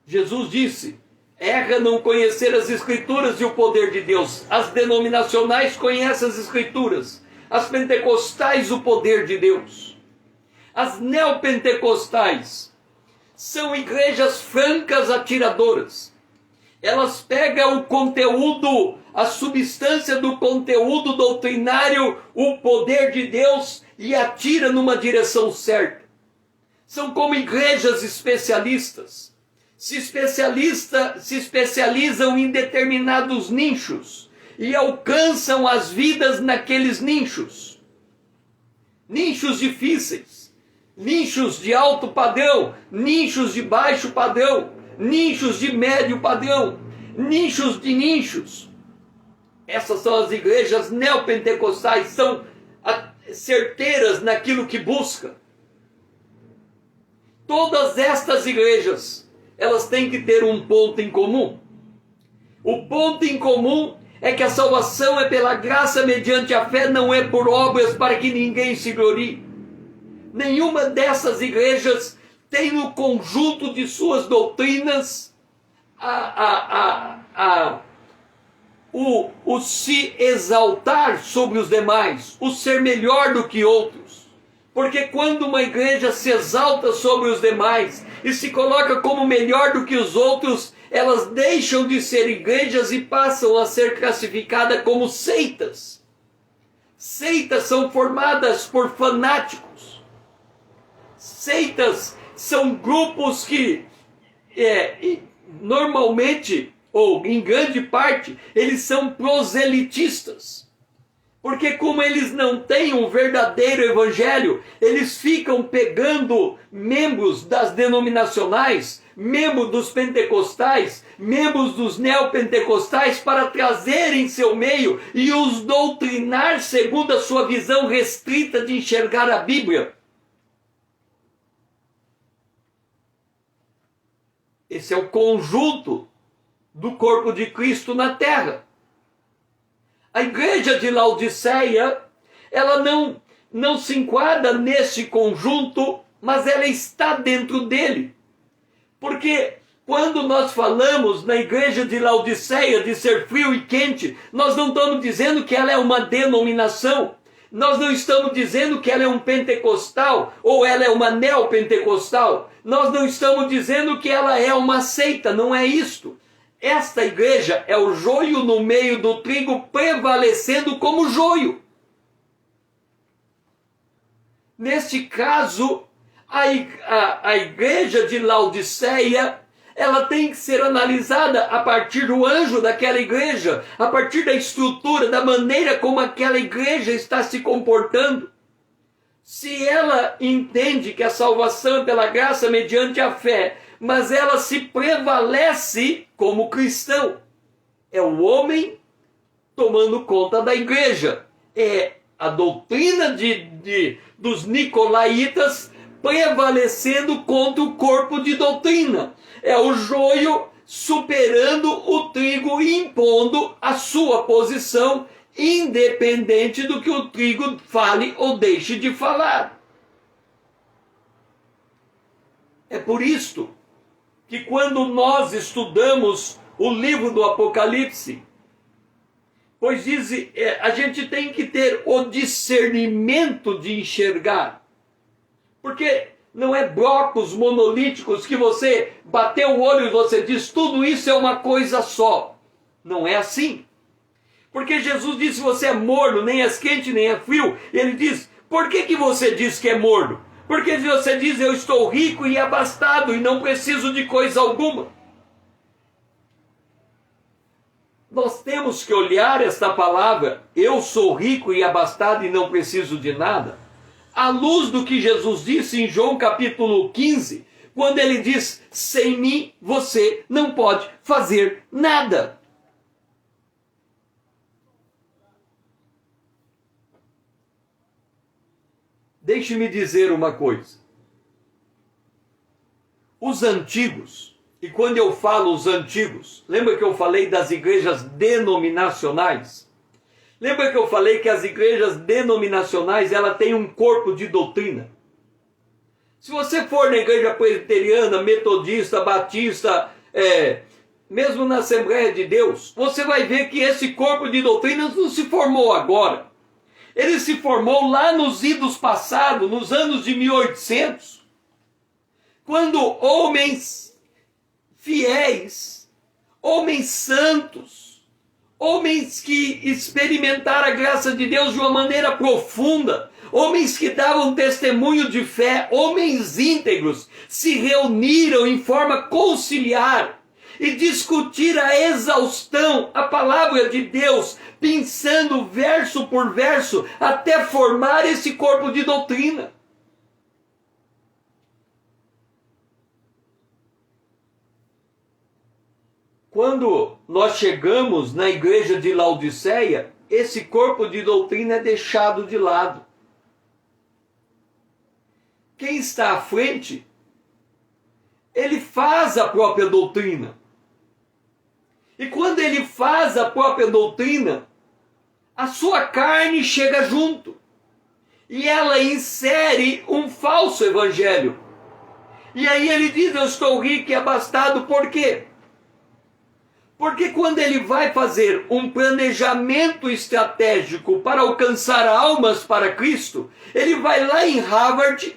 Jesus disse: erra não conhecer as Escrituras e o poder de Deus. As denominacionais conhecem as Escrituras, as pentecostais o poder de Deus. As neopentecostais são igrejas francas atiradoras. Elas pegam o conteúdo, a substância do conteúdo doutrinário, o poder de Deus, e atira numa direção certa. São como igrejas especialistas. Se especializam em determinados nichos e alcançam as vidas naqueles nichos. Nichos difíceis, nichos de alto padrão, nichos de baixo padrão, nichos de médio padrão, nichos de nichos. Essas são as igrejas neopentecostais, são certeiras naquilo que busca. Todas estas igrejas, elas têm que ter um ponto em comum. O ponto em comum é que a salvação é pela graça mediante a fé, não é por obras para que ninguém se glorie. Nenhuma dessas igrejas tem no conjunto de suas doutrinas o se exaltar sobre os demais, o ser melhor do que outros. Porque quando uma igreja se exalta sobre os demais e se coloca como melhor do que os outros, elas deixam de ser igrejas e passam a ser classificadas como seitas. Seitas são formadas por fanáticos. Seitas são grupos que, normalmente, ou em grande parte, eles são proselitistas. Porque como eles não têm um verdadeiro evangelho, eles ficam pegando membros das denominacionais, membros dos pentecostais, membros dos neopentecostais para trazer em seu meio e os doutrinar segundo a sua visão restrita de enxergar a Bíblia. Esse é o conjunto do corpo de Cristo na terra. A igreja de Laodiceia, ela não se enquadra nesse conjunto, mas ela está dentro dele. Porque quando nós falamos na igreja de Laodiceia de ser frio e quente, nós não estamos dizendo que ela é uma denominação. Nós não estamos dizendo que ela é um pentecostal ou ela é uma neopentecostal. Nós não estamos dizendo que ela é uma seita, não é isto. Esta igreja é o joio no meio do trigo prevalecendo como joio. Neste caso, a igreja de Laodiceia, ela tem que ser analisada a partir do anjo daquela igreja, a partir da estrutura, da maneira como aquela igreja está se comportando. Se ela entende que a salvação é pela graça mediante a fé, mas ela se prevalece como cristão, é o homem tomando conta da igreja. É a doutrina dos nicolaítas prevalecendo contra o corpo de doutrina. É o joio superando o trigo e impondo a sua posição, independente do que o trigo fale ou deixe de falar. É por isto que quando nós estudamos o livro do Apocalipse, pois diz, a gente tem que ter o discernimento de enxergar. Porque não é blocos monolíticos que você bateu o olho e você diz, tudo isso é uma coisa só. Não é assim. Porque Jesus disse, você é morno, nem és quente, nem é frio. Ele diz, por que você diz que é morno? Porque você diz, eu estou rico e abastado e não preciso de coisa alguma. Nós temos que olhar esta palavra, eu sou rico e abastado e não preciso de nada, à luz do que Jesus disse em João capítulo 15, quando ele diz, sem mim você não pode fazer nada. Deixe-me dizer uma coisa. Os antigos, e quando eu falo os antigos, lembra que eu falei das igrejas denominacionais? Lembra que eu falei que as igrejas denominacionais, ela tem um corpo de doutrina? Se você for na igreja presbiteriana, metodista, batista, mesmo na Assembleia de Deus, você vai ver que esse corpo de doutrinas não se formou agora. Ele se formou lá nos idos passados, nos anos de 1800, quando homens fiéis, homens santos, homens que experimentaram a graça de Deus de uma maneira profunda, homens que davam testemunho de fé, homens íntegros, se reuniram em forma conciliar e discutir a exaustão a palavra de Deus, pensando verso por verso, até formar esse corpo de doutrina. Quando nós chegamos na igreja de Laodiceia, esse corpo de doutrina é deixado de lado. Quem está à frente, ele faz a própria doutrina. E quando ele faz a própria doutrina, a sua carne chega junto. E ela insere um falso evangelho. E aí ele diz, eu estou rico e abastado, por quê? Porque quando ele vai fazer um planejamento estratégico para alcançar almas para Cristo, ele vai lá em Harvard,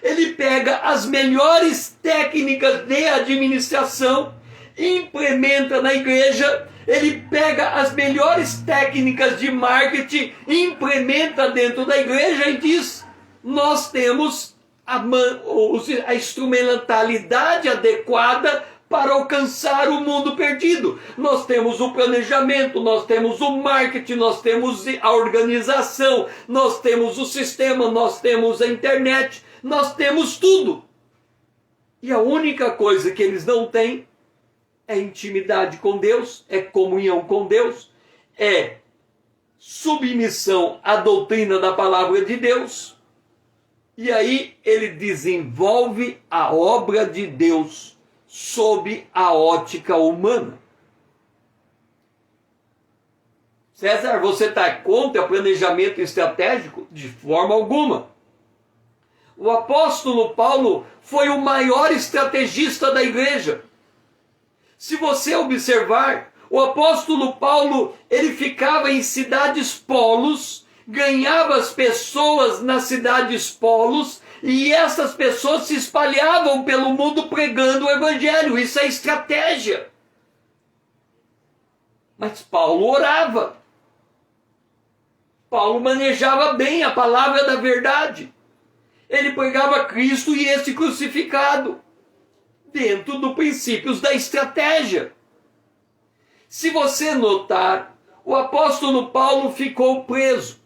ele pega as melhores técnicas de administração, implementa na igreja, ele pega as melhores técnicas de marketing, implementa dentro da igreja e diz, nós temos a instrumentalidade adequada para alcançar o mundo perdido. Nós temos o planejamento, nós temos o marketing, nós temos a organização, nós temos o sistema, nós temos a internet, nós temos tudo. E a única coisa que eles não têm é intimidade com Deus, é comunhão com Deus, é submissão à doutrina da palavra de Deus. E aí ele desenvolve a obra de Deus sob a ótica humana. César, você está contra planejamento estratégico? De forma alguma. O apóstolo Paulo foi o maior estrategista da igreja. Se você observar, o apóstolo Paulo, ele ficava em cidades polos, ganhava as pessoas nas cidades polos, e essas pessoas se espalhavam pelo mundo pregando o evangelho. Isso é estratégia. Mas Paulo orava. Paulo manejava bem a palavra da verdade. Ele pregava Cristo e esse crucificado. dentro dos princípios da estratégia. Se você notar, o apóstolo Paulo ficou preso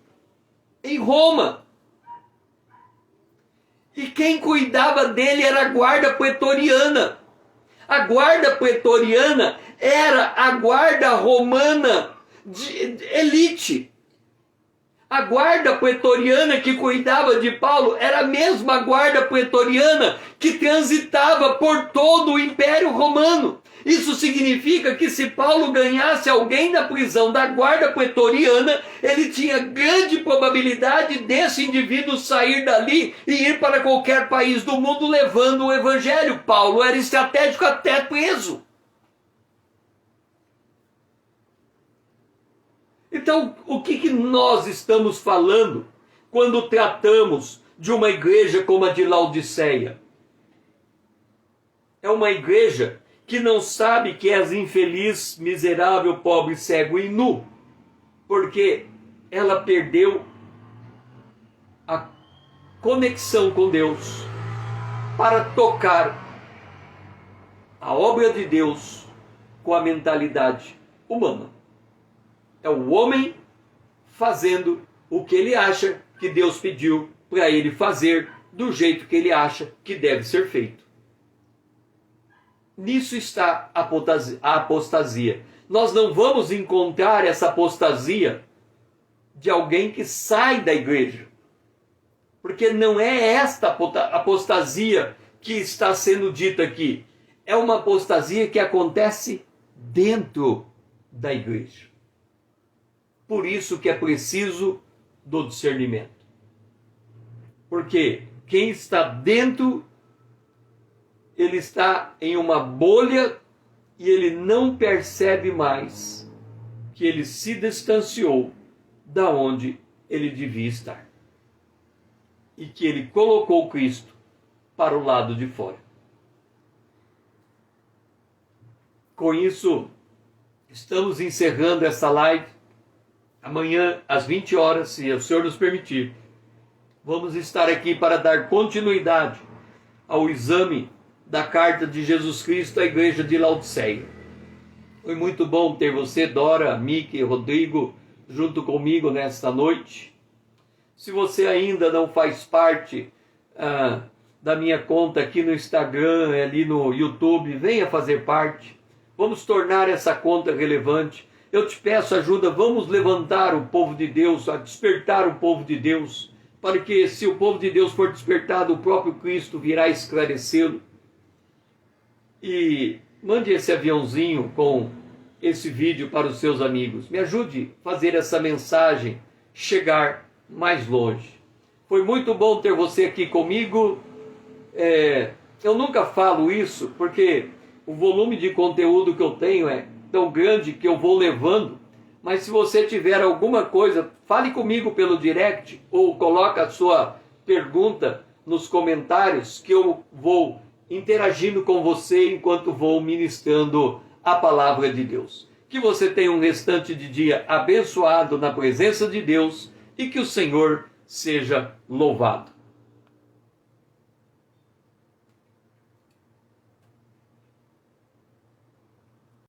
em Roma. E quem cuidava dele era a guarda pretoriana. A guarda pretoriana era a guarda romana de elite. A guarda pretoriana que cuidava de Paulo era a mesma guarda pretoriana que transitava por todo o Império Romano. Isso significa que se Paulo ganhasse alguém na prisão da guarda pretoriana, ele tinha grande probabilidade desse indivíduo sair dali e ir para qualquer país do mundo levando o evangelho. Paulo era estratégico até preso. Então, o que nós estamos falando quando tratamos de uma igreja como a de Laodiceia? É uma igreja que não sabe que és infeliz, miserável, pobre, cego e nu, porque ela perdeu a conexão com Deus para tocar a obra de Deus com a mentalidade humana. É o homem fazendo o que ele acha que Deus pediu para ele fazer, do jeito que ele acha que deve ser feito. Nisso está a apostasia. Nós não vamos encontrar essa apostasia de alguém que sai da igreja. Porque não é esta apostasia que está sendo dita aqui. É uma apostasia que acontece dentro da igreja. Por isso que é preciso do discernimento. Porque quem está dentro, ele está em uma bolha e ele não percebe mais que ele se distanciou da onde ele devia estar. E que ele colocou Cristo para o lado de fora. Com isso, estamos encerrando essa live. Amanhã, às 20 horas, se o Senhor nos permitir, vamos estar aqui para dar continuidade ao exame da carta de Jesus Cristo à igreja de Laodiceia. Foi muito bom ter você, Dora, Miki, Rodrigo, junto comigo nesta noite. Se você ainda não faz parte da minha conta aqui no Instagram, ali no YouTube, venha fazer parte. Vamos tornar essa conta relevante. Eu te peço ajuda, vamos levantar o povo de Deus, a despertar o povo de Deus, para que se o povo de Deus for despertado, o próprio Cristo virá esclarecê-lo. E mande esse aviãozinho com esse vídeo para os seus amigos. Me ajude a fazer essa mensagem chegar mais longe. Foi muito bom ter você aqui comigo. Eu nunca falo isso, porque o volume de conteúdo que eu tenho é tão grande que eu vou levando, mas se você tiver alguma coisa, fale comigo pelo direct ou coloque a sua pergunta nos comentários que eu vou interagindo com você enquanto vou ministrando a palavra de Deus. Que você tenha um restante de dia abençoado na presença de Deus e que o Senhor seja louvado.